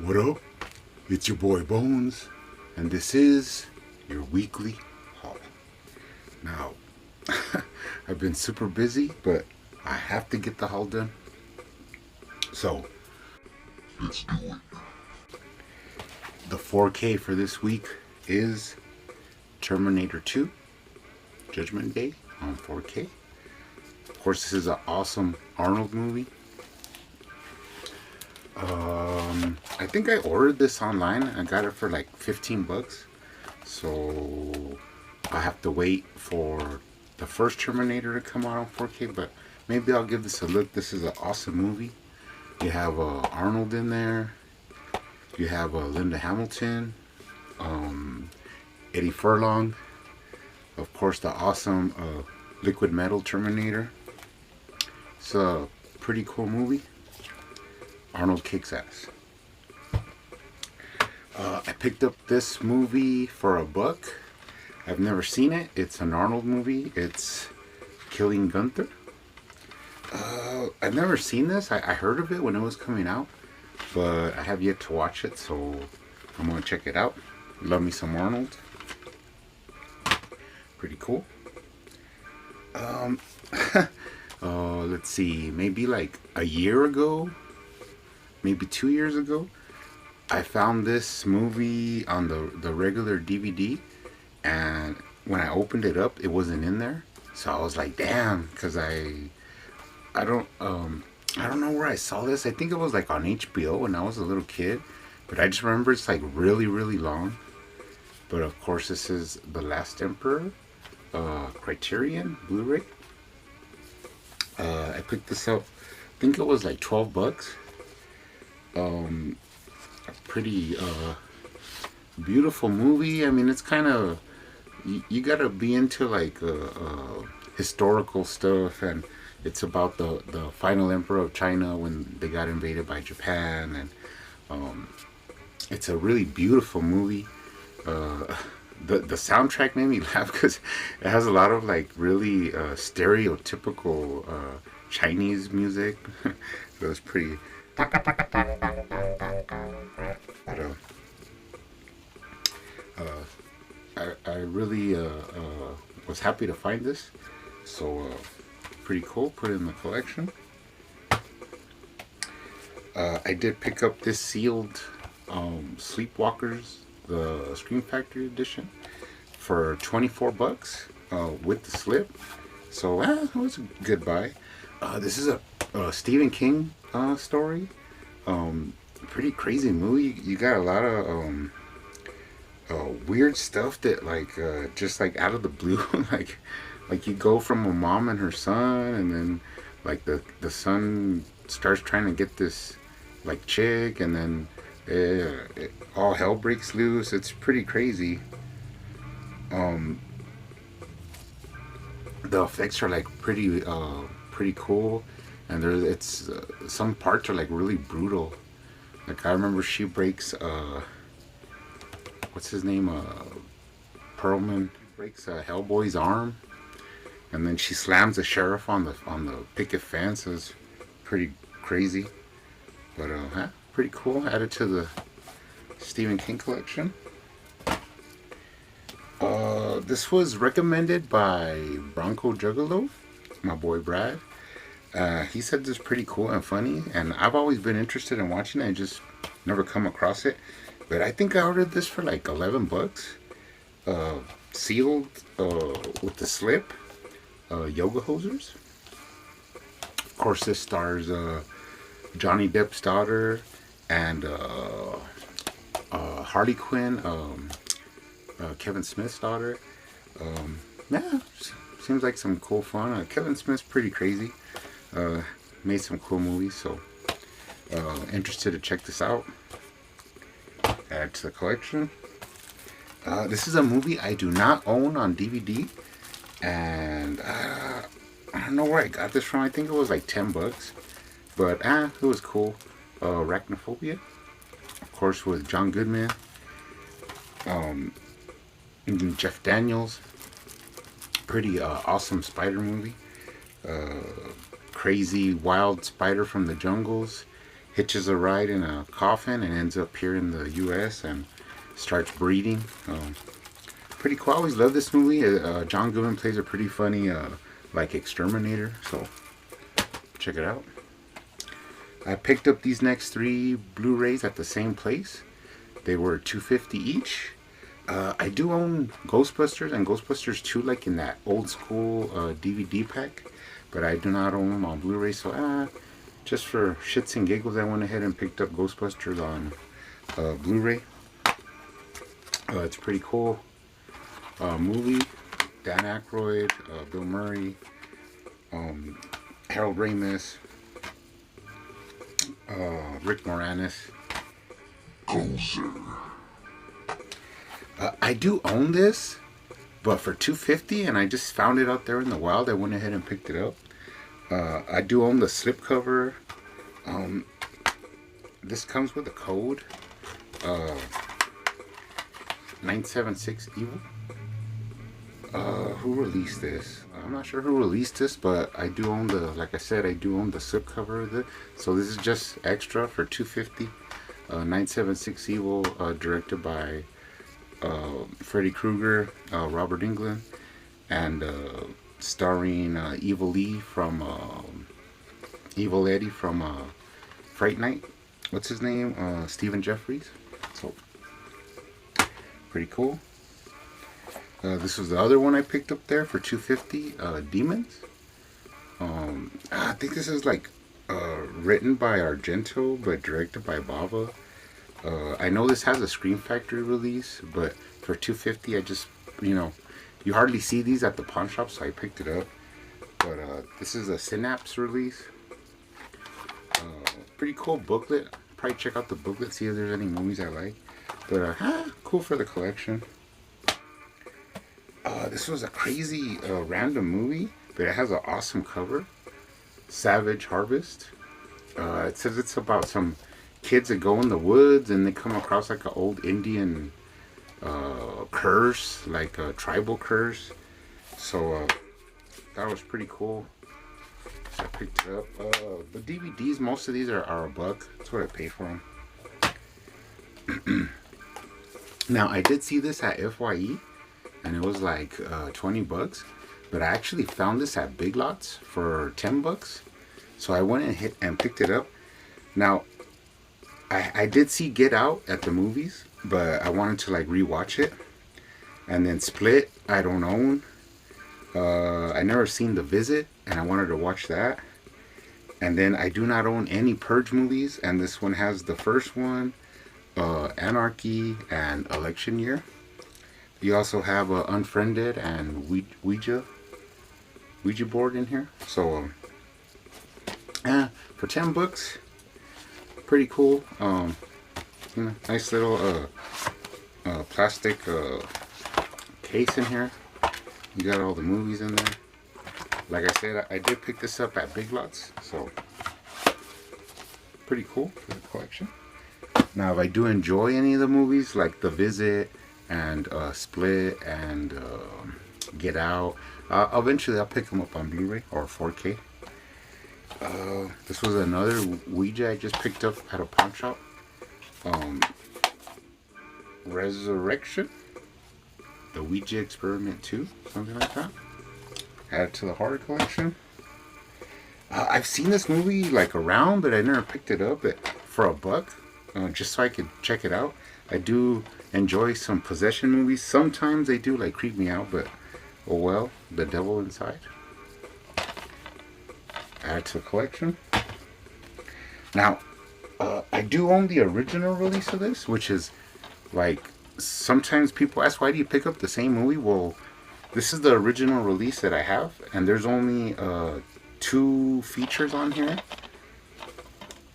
What up? It's your boy Bones, and this is your weekly haul. Now, I've been super busy, but I have to get the haul done. So, let's do it. The 4K for this week is Terminator 2 Judgment Day on 4K. Of course, this is an awesome Arnold movie. I think I ordered this online. I got it for like 15 bucks. So I have to wait for the first Terminator to come out on 4K, but maybe I'll give this a look. This is an awesome movie. You have Arnold in there. You have Linda Hamilton, Eddie Furlong, of course the awesome Liquid Metal Terminator. It's a pretty cool movie. Arnold kicks ass. I picked up this movie for $1. I've never seen it. It's an Arnold movie. It's Killing Gunther. I've never seen this. I heard of it when it was coming out, but I have yet to watch it, so I'm gonna check it out. Love me some Arnold. Pretty cool. Let's see, maybe like a year ago, maybe 2 years ago, I found this movie on the regular DVD, and when I opened it up, it wasn't in there. So I was like, damn, because I don't know where I saw this. I think it was like on HBO when I was a little kid, but I just remember it's like really, really long. But of course, this is The Last Emperor, Criterion Blu-ray. I picked this up, I think it was like 12 bucks. A pretty beautiful movie. I mean, it's kind of, you gotta be into like historical stuff, and it's about the final emperor of China when they got invaded by Japan, and it's a really beautiful movie. The soundtrack made me laugh because it has a lot of like really stereotypical Chinese music. It was pretty. I really was happy to find this, so pretty cool. Put it in the collection. I did pick up this sealed Sleepwalkers, the Scream Factory edition, for 24 bucks with the slip. So it was a good buy. This is a Stephen King story. Pretty crazy movie. You got a lot of weird stuff that like just like out of the blue. like you go from a mom and her son, and then like the son starts trying to get this like chick, and then all hell breaks loose. It's pretty crazy. The effects are like pretty cool, and it's some parts are like really brutal. Like I remember she breaks what's his name, Perlman, breaks Hellboy's arm, and then she slams the sheriff on the picket fence. It's pretty crazy, but pretty cool. Added to the Stephen King collection. This was recommended by Bronco Juggalo, my boy Brad. He said this is pretty cool and funny, and I've always been interested in watching it. I just never come across it, but I think I ordered this for like 11 bucks, sealed with the slip, yoga hosers. Of course, this stars Johnny Depp's daughter and Harley Quinn, Kevin Smith's daughter. Yeah, seems like some cool fun. Kevin Smith's pretty crazy. Made some cool movies, so interested to check this out. Add to the collection. This is a movie I do not own on DVD, and I don't know where I got this from. I think it was like 10 bucks, but it was cool. Arachnophobia, of course, with John Goodman, and Jeff Daniels. Pretty awesome spider movie. Crazy wild spider from the jungles hitches a ride in a coffin and ends up here in the U.S. and starts breeding. Pretty cool. I always love this movie. John Goodman plays a pretty funny, like exterminator. So check it out. I picked up these next 3 Blu-rays at the same place. They were $2.50 each. I do own Ghostbusters and Ghostbusters 2, like in that old school DVD pack, but I do not own them on Blu-ray. So just for shits and giggles, I went ahead and picked up Ghostbusters on Blu-ray. It's a pretty cool movie. Dan Aykroyd, Bill Murray, Harold Ramis, Rick Moranis. I do own this, but for $2.50, and I just found it out there in the wild. I went ahead and picked it up. I do own the slipcover. This comes with a code. 976 Evil. Who released this? I'm not sure who released this, but I do own the, like I said, I do own the slipcover of it. So this is just extra for $2.50. 976 Evil, directed by Freddy Krueger, Robert Englund, and starring Evil Eddie from Fright Night. What's his name? Stephen Jeffries. So pretty cool. This was the other one I picked up there for $2.50. Demons. I think this is like written by Argento but directed by Bava. I know this has a Scream Factory release, but for $2.50, I just, you hardly see these at the pawn shop, so I picked it up. But this is a Synapse release. Pretty cool booklet. Probably check out the booklet, see if there's any movies I like. But cool for the collection. This was a crazy random movie, but it has an awesome cover. Savage Harvest. It says it's about some kids that go in the woods and they come across like an old Indian curse, like a tribal curse. So that was pretty cool. So I picked it up. The DVDs, most of these are $1. That's what I paid for them. Now I did see this at FYE, and it was like $20. But I actually found this at Big Lots for $10. So I went and picked it up. Now, I did see Get Out at the movies, but I wanted to like rewatch it. And then Split, I don't own. I never seen The Visit, and I wanted to watch that. And then I do not own any Purge movies, and this one has the first one, Anarchy and Election Year. You also have Unfriended and Ouija board in here. So for $10, pretty cool. Nice little plastic case in here. You got all the movies in there. Like I said, I did pick this up at Big Lots, so pretty cool for the collection. Now, if I do enjoy any of the movies, like The Visit and Split and Get Out, eventually I'll pick them up on Blu-ray or 4K. This was another Ouija I just picked up at a pawn shop. Resurrection, the Ouija Experiment 2, something like that. Add it to the horror collection. I've seen this movie like around, but I never picked it up for $1, just so I could check it out. I do enjoy some possession movies. Sometimes they do like creep me out, but oh well, The Devil Inside. Add to the collection. Now, I do own the original release of this, which is like, sometimes people ask, why do you pick up the same movie? Well, this is the original release that I have, and there's only 2 features on here.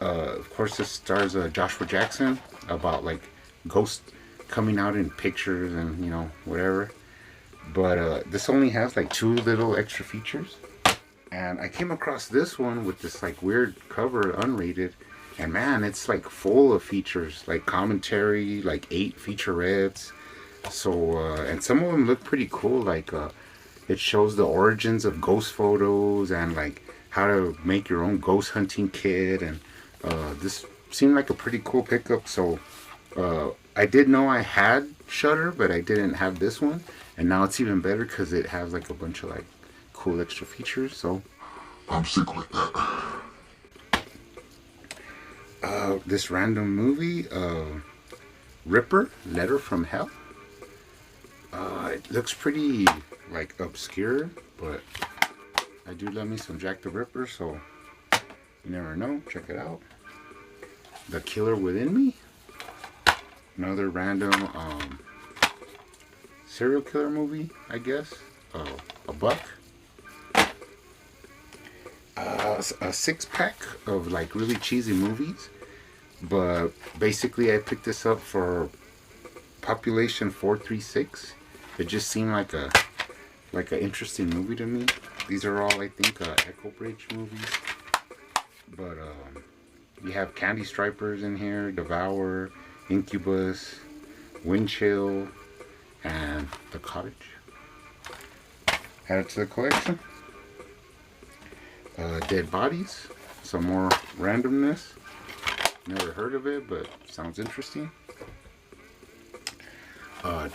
Of course, this stars Joshua Jackson, about like ghosts coming out in pictures and whatever. But this only has like 2 little extra features. And I came across this one with this like weird cover, unrated, and man, it's like full of features, like commentary, like 8 featurettes. So and some of them look pretty cool. Like it shows the origins of ghost photos and like how to make your own ghost hunting kit and This seemed like a pretty cool pickup. So I did know I had Shutter, but I didn't have this one, and now it's even better because it has like a bunch of like cool extra features. So I'm sick with that. This random movie, Ripper, Letter from Hell. It looks pretty like obscure, but I do love me some Jack the Ripper, so you never know. Check it out. The Killer Within Me. Another random serial killer movie, I guess. A buck. A 6-pack of like really cheesy movies, but basically I picked this up for Population 436. It just seemed like an interesting movie to me. These are all, I think, Echo Bridge movies, but you have Candy Stripers in here, Devour, Incubus, Windchill, and The Cottage. Add it to the collection. Dead Bodies, some more randomness. Never heard of it, but sounds interesting.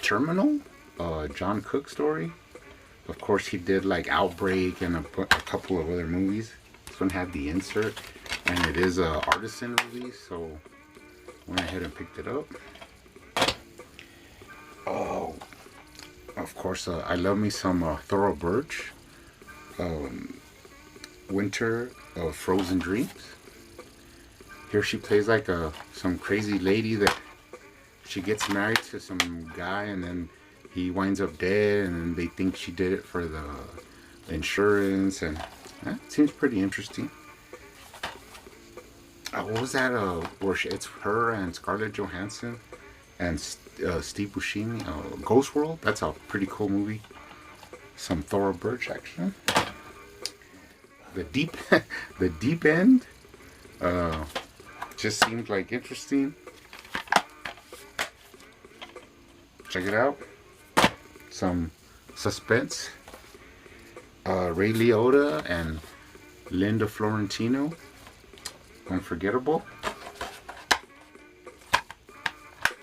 Terminal, John Cook story. Of course, he did like Outbreak and a couple of other movies. This one had the insert, and it is a artisan release, so went ahead and picked it up. Oh, of course, I love me some Thora Birch. Winter of Frozen Dreams. Here she plays like some crazy lady that she gets married to some guy, and then he winds up dead, and then they think she did it for the insurance, and that seems pretty interesting. What was that? It's her and Scarlett Johansson and Steve Buscemi. Ghost World. That's a pretty cool movie. Some Thora Birch action. The deep end. Just seemed like interesting. Check it out. Some suspense. Ray Liotta and Linda Florentino. Unforgettable.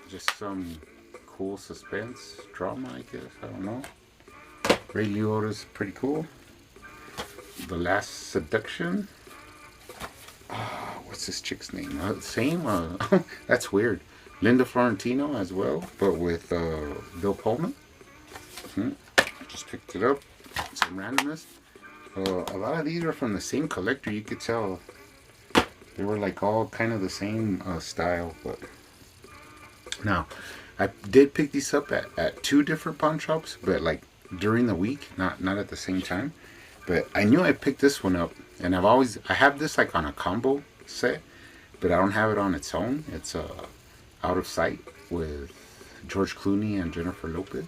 Just some cool suspense drama, I guess. I don't know. Ray Liotta's pretty cool. The Last Seduction. What's this chick's name? Same. That's weird. Linda Florentino as well, but with Bill Pullman. Just picked it up. Some randomness. A lot of these are from the same collector. You could tell they were like all kind of the same style. But now, I did pick these up at 2 different pawn shops, but like during the week, not at the same time. But I knew I picked this one up, and I have this like on a combo set, but I don't have it on its own. It's Out of Sight with George Clooney and Jennifer Lopez.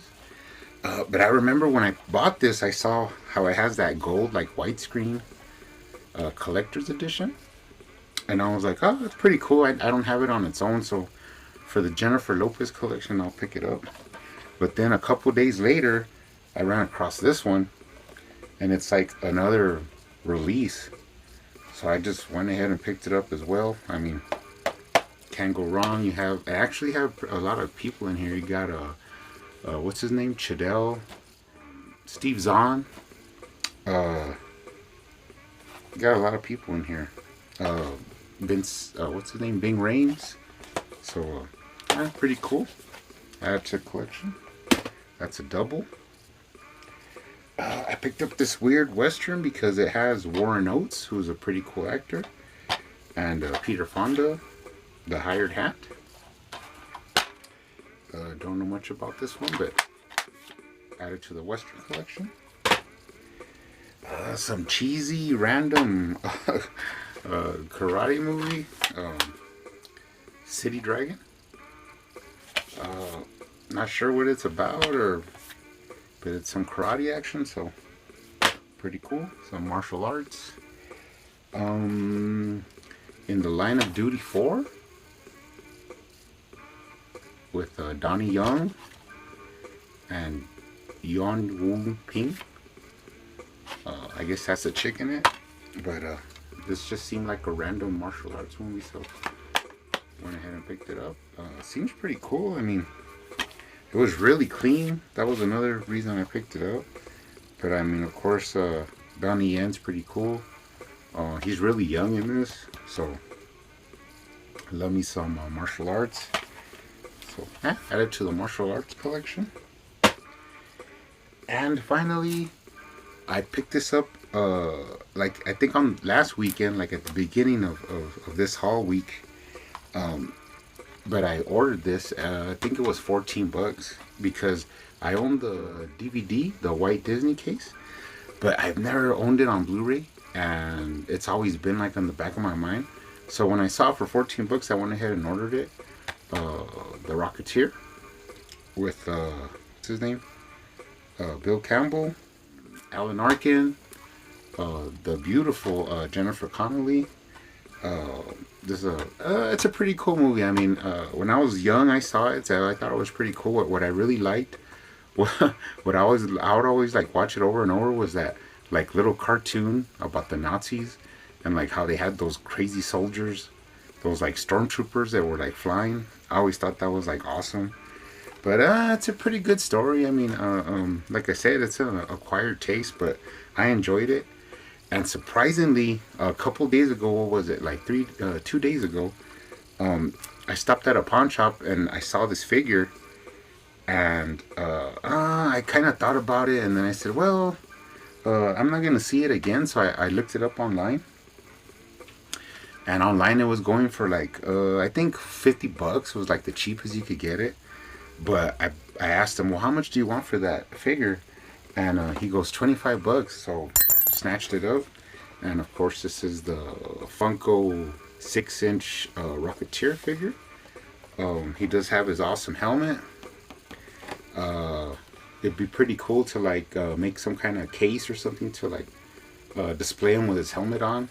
But I remember when I bought this, I saw how it has that gold like widescreen collector's edition, and I was like, oh, that's pretty cool. I don't have it on its own, so for the Jennifer Lopez collection, I'll pick it up. But then a couple days later, I ran across this one, and it's like another release, so I just went ahead and picked it up as well. I mean, can't go wrong. I actually have a lot of people in here. You got what's his name, Chidell, Steve Zahn. You got a lot of people in here. Vince, what's his name, Bing Rames. So pretty cool. Add to collection. That's a double. I picked up this weird Western because it has Warren Oates, who's a pretty cool actor, and Peter Fonda, The Hired Hat. Don't know much about this one, but added to the Western collection. Some cheesy, random karate movie, City Dragon. Not sure what it's about, but it's some karate action, so pretty cool. Some martial arts. In the Line of Duty 4 with Donnie Young and Yeon Woo Ping. I guess that's a chick in it, but this just seemed like a random martial arts movie, so went ahead and picked it up. Seems pretty cool. I mean, it was really clean. That was another reason I picked it up. But I mean, of course, Donnie Yen's pretty cool. He's really young in this, so I love me some martial arts. So added to the martial arts collection. And finally, I picked this up like I think on last weekend, like at the beginning of this haul week. But I ordered this. I think it was $14 because I own the DVD, the white Disney case, but I've never owned it on Blu-ray, and it's always been like on the back of my mind. So when I saw it for $14, I went ahead and ordered it. The Rocketeer with what's his name? Bill Campbell, Alan Arkin, the beautiful Jennifer Connelly. It's a pretty cool movie. I mean, when I was young, I saw it, so I thought it was pretty cool. What I really liked, what I would always like watch it over and over was that like little cartoon about the Nazis and like how they had those crazy soldiers, those like stormtroopers that were like flying. I always thought that was like awesome. But it's a pretty good story. I mean, like I said, it's an acquired taste, but I enjoyed it. And surprisingly, a couple days ago, what was it, like 2 days ago, I stopped at a pawn shop and I saw this figure, and I kind of thought about it, and then I said, well, I'm not gonna see it again, so I looked it up online, and online it was going for like I think $50 was like the cheapest you could get it. But I asked him, well, how much do you want for that figure? And he goes, $25. So snatched it up, and of course this is the Funko 6-inch Rocketeer figure. He does have his awesome helmet. It'd be pretty cool to like make some kind of case or something to like display him with his helmet on.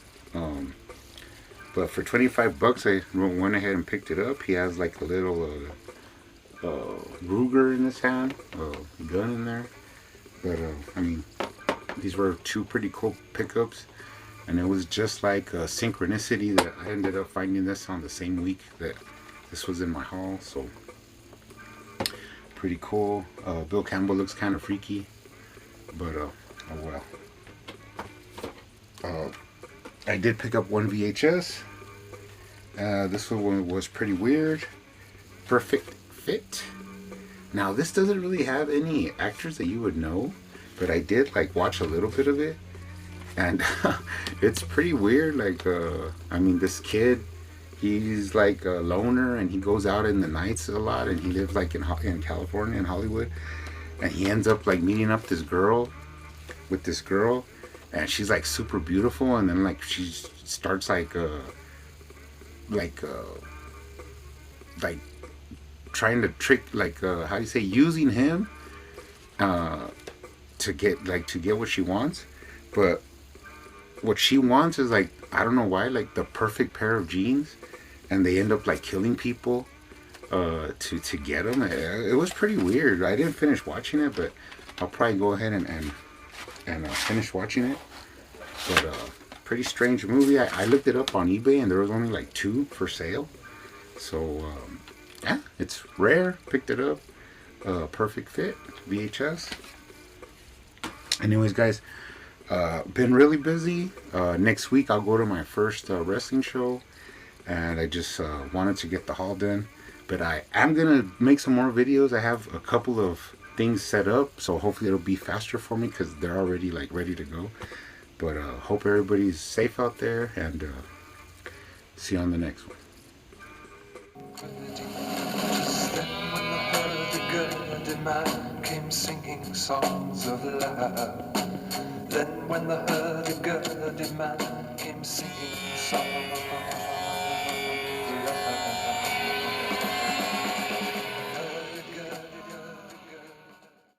But for $25, I went ahead and picked it up. He has like a little Ruger in his hand, gun in there. But I mean, these were two pretty cool pickups, and it was just like a synchronicity that I ended up finding this on the same week that this was in my haul. So pretty cool. Bill Campbell looks kind of freaky, but oh well. I did pick up one VHS. This one was pretty weird. Perfect Fit. Now this doesn't really have any actors that you would know, but I did like watch a little bit of it, and it's pretty weird. Like I mean, this kid, he's like a loner, and he goes out in the nights a lot, and he lives like in California, in Hollywood, and he ends up like meeting up with this girl, and she's like super beautiful, and then like she starts like trying to trick, like how do you say, using him to get what she wants. But what she wants is like, I don't know why, like the perfect pair of jeans, and they end up like killing people to get them. It was pretty weird. I didn't finish watching it, but I'll probably go ahead and finish watching it. But pretty strange movie. I looked it up on eBay, and there was only like 2 for sale. So yeah, it's rare. Picked it up. Perfect Fit VHS. Anyways, guys, been really busy. Next week I'll go to my first wrestling show, and I just wanted to get the haul done. But I am gonna make some more videos. I have a couple of things set up, so hopefully it'll be faster for me because they're already like ready to go. But hope everybody's safe out there, and see you on the next one. Just then when the hurdy-gurdy man came singing songs of love. Then when the hurdy-gurdy man came singing songs